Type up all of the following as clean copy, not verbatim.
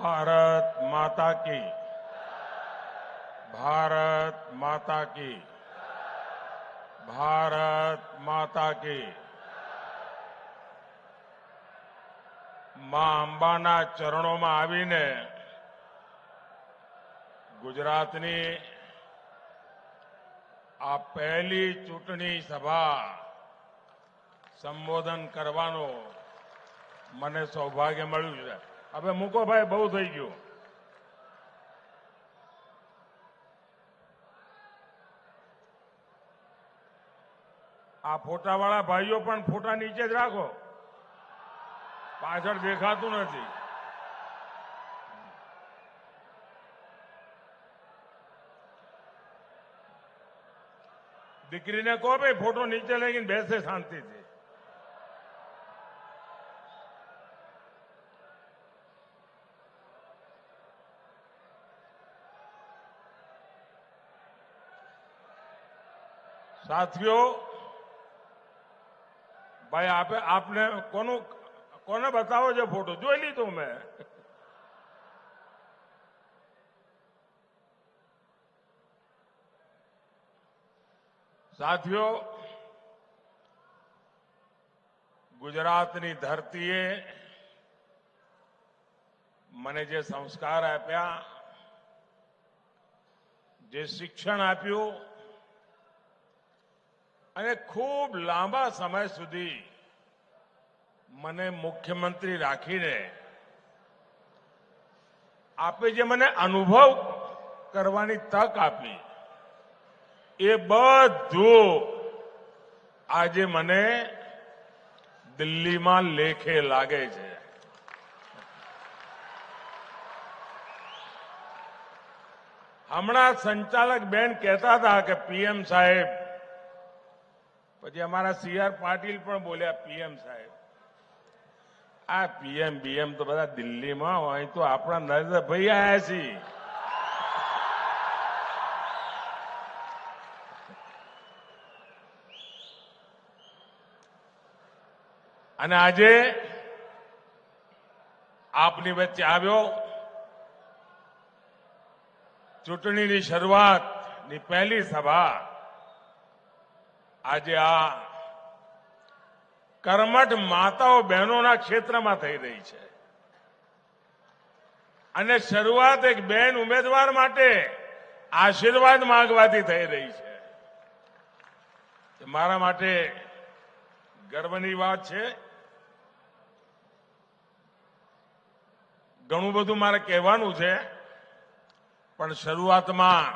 भारत माता की, भारत माता की, भारत माता की। માં અંબાના ચરણોમાં આવીને ગુજરાતની આ પહેલી ચૂંટણી સભા સંબોધન કરવાનો મને સૌભાગ્ય મળ્યું છે. હવે મૂકો ભાઈ, બહુ થઈ ગયું. આ ફોટાવાળા ભાઈઓ પણ ફોટા નીચે જ રાખો, પાછળ દેખાતું નથી. દીકરીને કહો ભાઈ ફોટો નીચે લઈને બેસે શાંતિથી. સાથીઓ, ભાઈ આપને કોને બતાવો છે ફોટો? જોઈ લીધો મેં. સાથીઓ, ગુજરાતની ધરતીએ મને જે સંસ્કાર આપ્યા, જે શિક્ષણ આપ્યું અને ખૂબ લાંબા સમય સુધી મને મુખ્યમંત્રી રાખીને આપે જે મને અનુભવ કરવાની તક આપી, એ બધું આજે મને દિલ્હીમાં લેખે લાગે છે. હમણાં સંચાલક બેન કહેતા હતા કે પીએમ સાહેબ, પછી અમારા CR પાટીલ પણ બોલ્યા પીએમ સાહેબ. આ પીએમ બીએમ તો બધા દિલ્હીમાં હોય, તો આપણા નરેન્દ્રભાઈ આવ્યા છીએ. અને આજે આપની વચ્ચે આવ્યો, ચૂંટણીની શરૂઆતની પહેલી સભા આજે આ કર્મઠ માતાઓ બહેનોના ક્ષેત્રમાં થઈ રહી છે. અને શરૂઆત એક બેન ઉમેદવાર માટે આશીર્વાદ માંગવાથી થઈ રહી છે. મારા માટે ગર્વની વાત છે. ઘણું બધું મારે કહેવાનું છે, પણ શરૂઆતમાં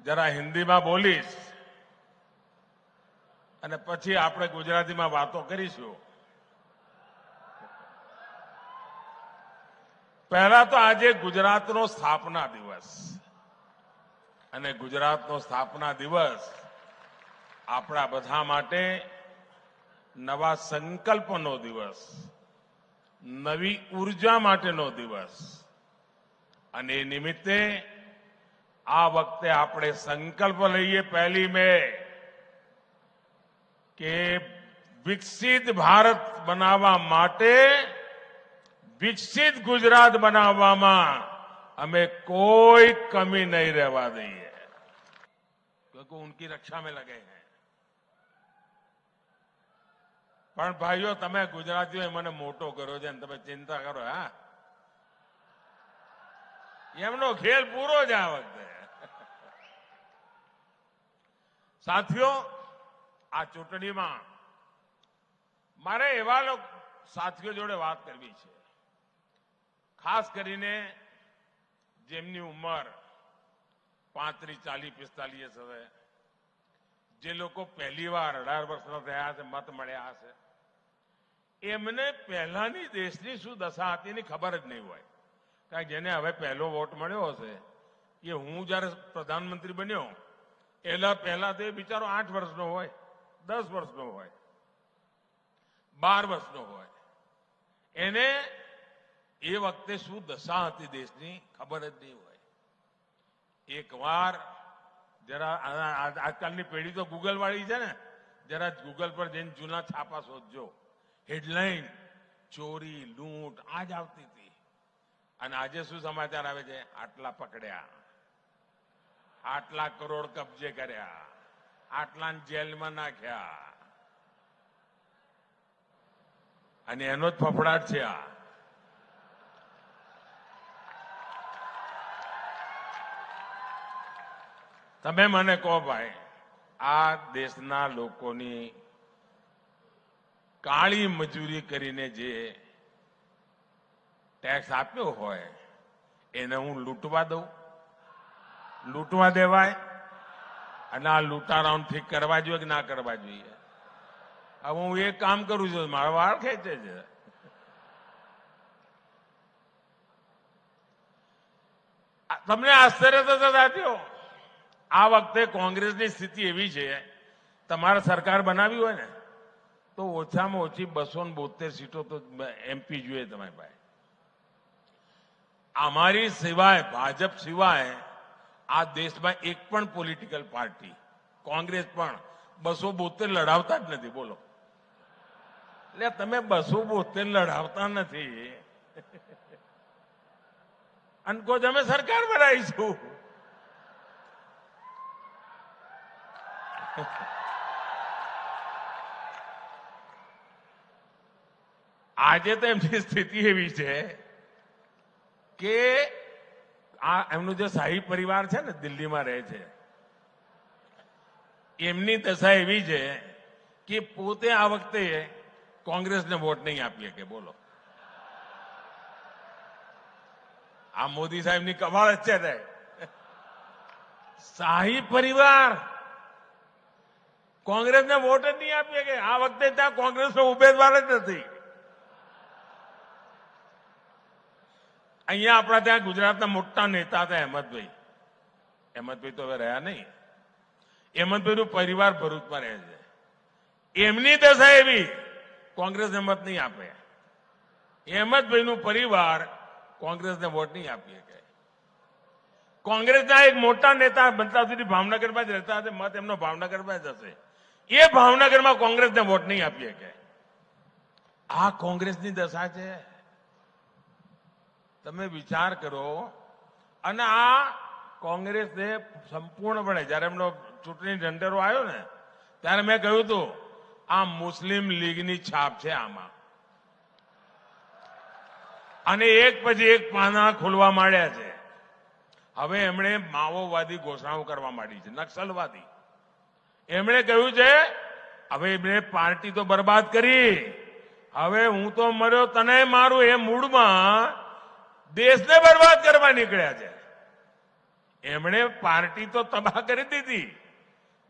જરા હિન્દીમાં બોલીશ અને પછી આપણે ગુજરાતીમાં વાતો કરીશું. પહેલા તો આજે ગુજરાતનો સ્થાપના દિવસ, અને ગુજરાતનો સ્થાપના દિવસ આપણા બધા માટે નવા સંકલ્પનો દિવસ, નવી ઉર્જા માટેનો દિવસ. અને એ નિમિત્તે આ વખતે આપણે સંકલ્પ લઈએ 1 મે કે વિકસિત ભારત બનાવવા માટે વિકસિત ગુજરાત બનાવવામાં અમે કોઈ કમી નહીં રહેવા દઈએ, ક્योंकि उनकी रक्षा में लगे हैं. પણ ભાઈઓ, તમે ગુજરાતીઓએ મને મોટો કર્યો છે અને તમે ચિંતા કરો. હા, એમનો ખેલ પૂરો જ આ વખતે. સાથીઓ, આ ચૂંટણીમાં મારે એવા સાથીઓ જોડે વાત કરવી છે, ખાસ કરીને જેમની ઉંમર 35, 40, 45 હશે, જે લોકો પહેલી વાર 18 વર્ષના થયા હશે, મત મળ્યા હશે, એમને પહેલાની દેશની શું દશા હતી એની ખબર જ નહીં હોય. કારણ કે જેને હવે પહેલો વોટ મળ્યો હશે, એ હું જયારે પ્રધાનમંત્રી બન્યો પહેલા તો એ બિચારો 8 વર્ષનો હોય, 10 વર્ષનો હોય, 12 વર્ષનો હોય. એને એ વખતે શું દશા હતી દેશની ખબર જ નહીં હોય. એકવાર જરા આજકાલની પેઢી તો ગૂગલ વાળી છે ને, જરા ગૂગલ પર જઈને જૂના છાપા શોધજો. હેડલાઇન ચોરી લૂંટ આ જ આવતી હતી. અને આજે શું સમાચાર આવે છે? આટલા પકડ્યા, આટલા કરોડ કબજે કર્યા, આટલા જેલમાં નાખ્યા. અને એનો જ ફફડાટ છે આ. તમે મને કહો ભાઈ, આ દેશના લોકોની કાળી મજૂરી કરીને જે ટેક્સ આપ્યો હોય એને હું લૂંટવા દઉં? લૂંટવા દેવાય? અને આ લૂંટારાઓને ઠીક કરવા જોઈએ કે ના કરવા જોઈએ? હવે હું એક કામ કરું છું, મારા વાળ ખેંચે છે. તમને આશ્ચર્ય થશે સાથીઓ, આ વખતે કોંગ્રેસની સ્થિતિ એવી છે, તમારે સરકાર બનાવી હોય ને તો ઓછામાં ઓછી 272 સીટો તો એમપી જોઈએ તમારી પાસે. અમારી સિવાય, ભાજપ સિવાય આ દેશમાં એક પણ પોલિટિકલ પાર્ટી, કોંગ્રેસ પણ 272 લડાવતા જ નથી. બોલો, એટલે તમે 272 લડાવતા નથી અને કહો અમે સરકાર બનાવીશું. આજે તો એમની સ્થિતિ એવી છે કે આ એમનું જે શાહી પરિવાર છે ને, દિલ્હીમાં રહે છે, એમની દશા એવી છે કે પોતે આ વખતે કોંગ્રેસને વોટ નહીં આપીએ કે. બોલો, આ મોદી સાહેબની કમાલ જ છે ને. શાહી પરિવાર કોંગ્રેસને વોટ જ નહીં આપીએ કે. આ વખતે ત્યાં કોંગ્રેસનો ઉમેદવાર જ નથી. અહીંયા આપણા ત્યાં ગુજરાતના મોટા નેતા હતા અહેમદભાઈ. અહેમદભાઈ તો હવે રહ્યા નહીં. અહેમદભાઈનું પરિવાર ભરૂચમાં રહે છે. એમની દશા એવી, કોંગ્રેસને મત નહીં આપે. અહેમદભાઈનું પરિવાર કોંગ્રેસને વોટ નહીં આપીએ કે. કોંગ્રેસના એક મોટા નેતા બનતા સુધી ભાવનગરમાં જ રહેતા હશે, મત એમનો ભાવનગરમાં જ હશે. એ ભાવનગરમાં કોંગ્રેસને વોટ નહીં આપીએ કે. આ કોંગ્રેસની દશા છે. તમે વિચાર કરો. અને આ કોંગ્રેસે સંપૂર્ણપણે, જયારે એમનો ચૂંટણી ઢંઢેરો આવ્યો ને ત્યારે મેં કહ્યું હતું આ મુસ્લિમ લીગની છાપ છે આમાં. અને એક પછી એક પાના ખોલવા માંડ્યા છે. હવે એમણે માઓવાદી ઘોષણાઓ કરવા માંડી છે, નક્સલવાદી. એમણે કહ્યું છે હવે એમણે પાર્ટી તો બરબાદ કરી, હવે હું તો મર્યો તને મારું, એ મૂડમાં દેશને બરબાદ કરવા નીકળ્યા છે. એમણે પાર્ટી તો તબાહ કરી દીધી,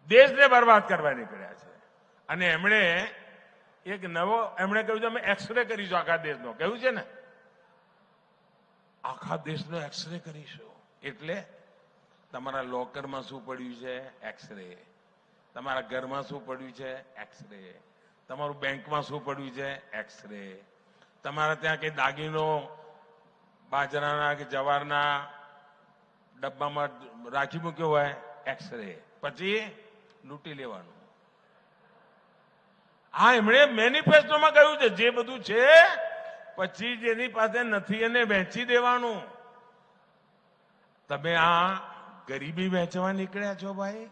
દેશને બરબાદ કરવા નીકળ્યા છે. અને એમણે એક નવો, એમણે કહ્યું છે અમે એક્સરે કરીશું આખા દેશનો. કહ્યું છે ને, આખા દેશનો એક્સરે કરીશું. એટલે તમારા લોકરમાં શું પડ્યું છે? એક્સરે. તમારા ઘરમાં શું પડ્યું છે? એક્સરે. તમારું બેંકમાં શું પડ્યું છે? એક્સરે. તમારા ત્યાં કઈ દાગીનો બાજરાના કે જવારના ડબ્બામાં રાખી મૂક્યો હોય? એક્સરે. પછી લૂંટી લેવાનું. હા, એમણે મેનિફેસ્ટોમાં કહ્યું છે જે બધું છે પછી જેની પાસે નથી એને વહેંચી દેવાનું. તમે આ ગરીબી વહેંચવા નીકળ્યા છો ભાઈ?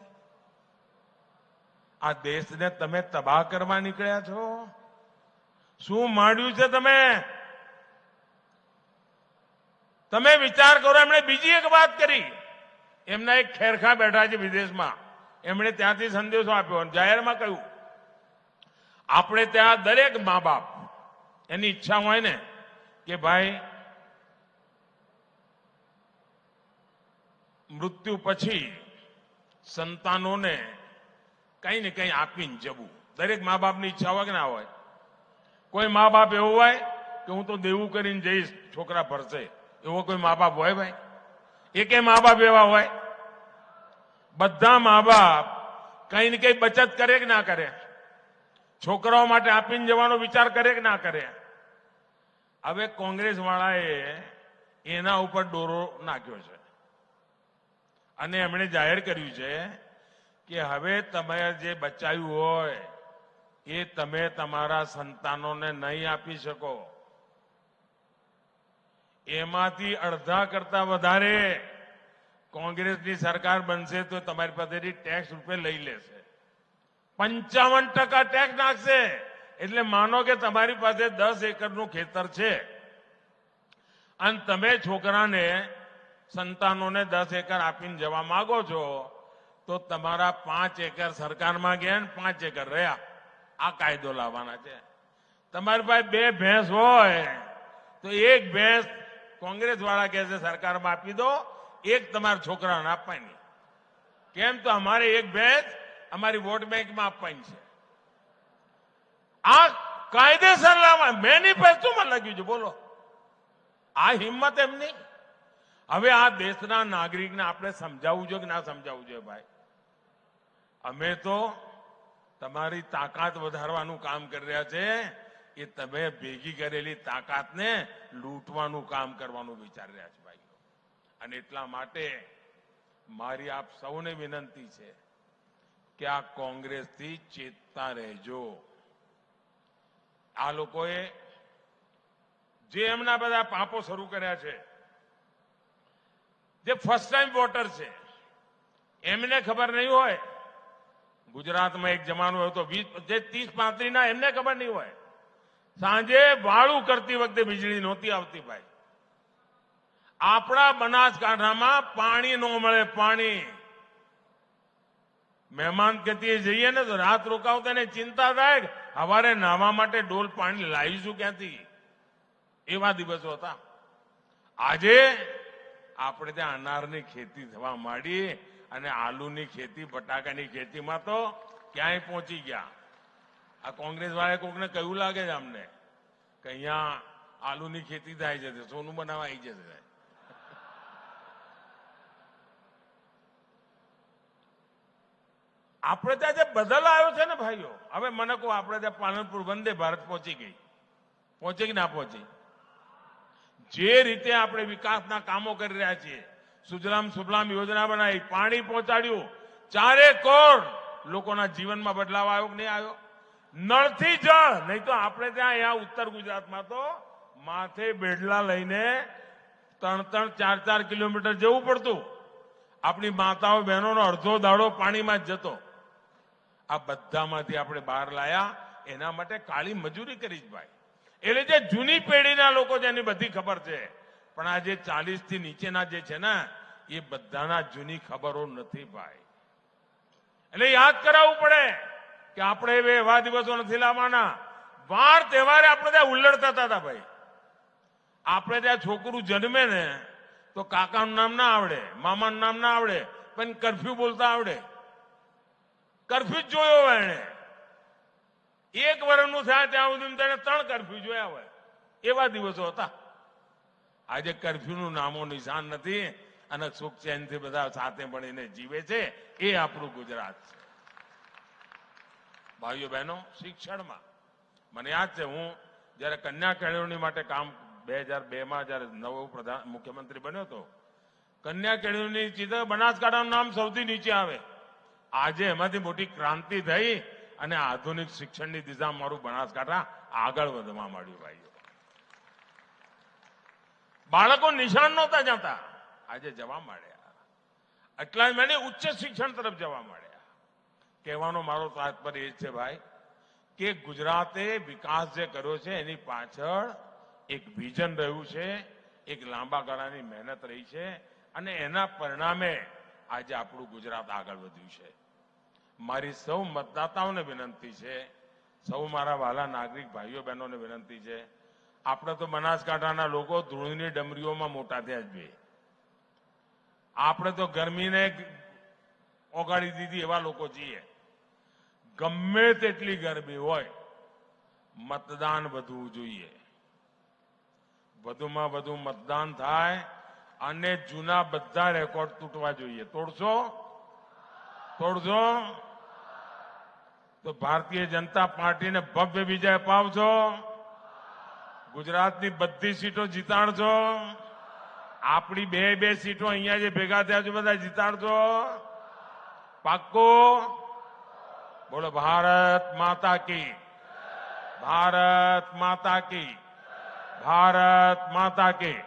આ દેશને તમે તબાહ કરવા નીકળ્યા છો? શું માંડ્યું છે તમે? તમે વિચાર કરો. એમણે બીજી એક વાત કરી. એમના એક ખેરખા બેઠા છે વિદેશમાં, એમણે ત્યાંથી સંદેશો આપ્યો અને જાહેરમાં કહ્યું આપણે ત્યાં દરેક મા બાપ એની ઈચ્છા હોય ને કે ભાઈ મૃત્યુ પછી સંતાનોને કઈ ને કઈ આપીને જવું. દરેક મા બાપની ઈચ્છા હોય કે ના હોય? કોઈ મા બાપ એવું હોય કે હું તો દેવું કરીને જઈશ, છોકરા ભરશે, એવો કોઈ મા બાપ હોય ભાઈ? એકે મા બાપ એવા હોય? બધા મા બાપ કઈ ને કઈ બચત કરે કે ના કરે? છોકરાઓ માટે આપીને જવાનો વિચાર કરે કે ના કરે? હવે કોંગ્રેસ વાળાએ એના ઉપર દોરો નાખ્યો છે અને એમણે જાહેર કર્યું છે કે હવે તમે જે બચાવ્યું હોય એ તમે તમારા સંતાનોને નહીં આપી શકો. એમાંથી અડધા કરતા વધારે કોંગ્રેસની સરકાર બનશે તો તમારી પાસેથી ટેક્સ રૂપે લઈ લેશે. 55% ટેક્સ નાખશે. એટલે માનો કે તમારી પાસે 10 એકરનું ખેતર છે અને તમે છોકરાને સંતાનોને 10 એકર આપીને જવા માંગો છો, તો તમારા 5 એકર સરકારમાં ગયા ને 5 એકર રહ્યા. આ કાયદો લાવવાના છે. તમારી પાસે 2 ભેંસ હોય તો 1 ભેંસ કોંગ્રેસ વાળા કહે છે સરકારમાં આપી દો, 1 તમારા છોકરાને આપવાની. કેમ? તો અમારે 1 ભેંસ અમારી વોટ બેંકમાં આપવાની છે. આ કાયદેસર લાવવા મેનિફેસ્ટોમાં લખ્યું છે. બોલો, આ હિંમત એમની. હવે આ દેશના નાગરિકને આપણે સમજાવવું જોઈએ કે ના સમજાવવું જોઈએ? ભાઈ, અમે તો તમારી તાકાત વધારવાનું કામ કરી રહ્યા છે. એ તમે ભેગી કરેલી તાકાતને લૂંટવાનું કામ કરવાનું વિચારી રહ્યા છે ભાઈઓ. અને એટલા માટે મારી આપ સૌને વિનંતી છે કે આ કોંગ્રેસથી ચેતતા રહેજો. આ લોકોએ જે એમના બધા પાપો શરૂ કર્યા છે, જે ફર્સ્ટ ટાઈમ વોટર છે, એમને ખબર નહીં હોય. ગુજરાતમાં એક જમાનો હતો 30-35 ના, એમને ખબર નહીં હોય. સાંજે વાળું કરતી વખતે વીજળી નહોતી આવતી ભાઈ. આપણા બનાસકાંઠામાં પાણી ન મળે. પાણી મહેમાન ગતિએ જઈએ ને તો રાત રોકાવતા ને ચિંતા થાય કે સવારે નાહવા માટે ડોલ પાણી લાવીશું ક્યાંથી. એવા દિવસો હતા. આજે આપણે ત્યાં અનારની ખેતી થવા માંડી અને આલુની ખેતી, બટાકાની ખેતીમાં તો ક્યાંય પહોંચી ગયા. આ કોંગ્રેસ વાળાએ કોકને કહ્યું લાગે છે અમને કે અહીંયા આલુની ખેતી થાય છે, સોનું બનાવવા આવી જશે. આપણે ત્યાં જે બદલ આવ્યો છે ને ભાઈઓ, હવે મને કહો, આપણે ત્યાં પાલનપુર વંદે ભારત પહોંચી ગઈ. પહોંચી કે ના પહોંચી? જે રીતે આપણે વિકાસના કામો કરી રહ્યા છીએ, સુજલામ સુફલામ યોજના બનાવી, પાણી પહોંચાડ્યું, 4 કરોડ લોકોના જીવનમાં બદલાવ આવ્યો કે નહીં આવ્યો? નળથી જળ. નહીં તો આપણે ત્યાં અહીંયા ઉત્તર ગુજરાતમાં તો માથે બેડલા લઈને 3-4 કિલોમીટર જવું પડતું. આપણી માતાઓ બહેનોનો અડધો દાડો પાણીમાં જ જતો. આ બધામાંથી આપણે બહાર લાયા. એના માટે કાળી મજૂરી કરી જ ભાઈ. એટલે જે જૂની પેઢીના લોકો છે એની બધી ખબર છે, પણ આ જે 40 થી નીચેના જે છે ને, એ બધાના જૂની ખબરો નથી ભાઈ. એટલે યાદ કરાવવું પડે કે આપણે એવા દિવસો નથી લાવવાના. વાર તહેવારે આપણે ત્યાં ઉલ્લડ થતા હતા ભાઈ. આપણે ત્યાં છોકરું જન્મે ને તો કાકાનું નામ ના આવડે, મામાનું નામ ના આવડે, પણ કરફ્યુ બોલતા આવડે. કરફ્યુ જ જોયો હોય એને. 1 વર્ષનું થાય ત્યાં સુધી તેને 3 કરફ્યુ જોયા હોય. એવા દિવસો હતા. આજે કરફ્યુનું નામો નિશાન નથી અને સુખ ચેનથી બધા સાથે મળીને જીવે છે. એ આપણું ગુજરાત છે. ભાઈઓ બહેનો, શિક્ષણમાં મને યાદ છે, હું જયારે કન્યા કેળવણી માટે કામ 2002માં જયારે નવો મુખ્યમંત્રી બન્યો હતો, કન્યા કેળવણી ચિત્ર બનાસકાંઠાનું નામ સૌથી નીચે આવે. આજે એમાંથી મોટી ક્રાંતિ થઈ અને આધુનિક શિક્ષણની દિશામાં મારું બનાસકાંઠા આગળ વધવા માંડ્યું ભાઈઓ. બાળકો નિશાન નહોતા જતા, આજે જવા માંડ્યા. એટલા મને ઉચ્ચ શિક્ષણ તરફ જવા માંડ્યા. કહેવાનો મારો તાત્પર્ય એ છે ભાઈ કે ગુજરાતે વિકાસ જે કર્યો છે એની પાછળ એક વિઝન રહ્યું છે, એક લાંબા ગાળાની મહેનત રહી છે અને એના પરિણામે આજે આપણું ગુજરાત આગળ વધ્યું છે. મારી સૌ મતદાતાઓને વિનંતી છે, સૌ મારા વાલા નાગરિક ભાઈઓ બહેનોને વિનંતી છે, આપણે તો બનાસકાંઠાના લોકો ધૂળની ડમરીઓમાં મોટા થયા જ બે. આપણે તો ગરમીને ઓગાળી દીધી એવા લોકો છીએ. ગમે તેટલી ગરમી હોય, મતદાન વધવું જોઈએ. વધુમાં વધુ મતદાન થાય અને જૂના બધા રેકોર્ડ તૂટવા જોઈએ. તોડશો તો ભારતીય જનતા પાર્ટીને ભવ્ય વિજય અપાવજો. ગુજરાતની બધી સીટો જીતાડજો. આપણી 2 સીટો અહીંયા જે ભેગા થયા છે બધા જીતાડજો. પાક્કું? બોલો ભારત માતા કી, ભારત માતા કી, ભારત માતા કી.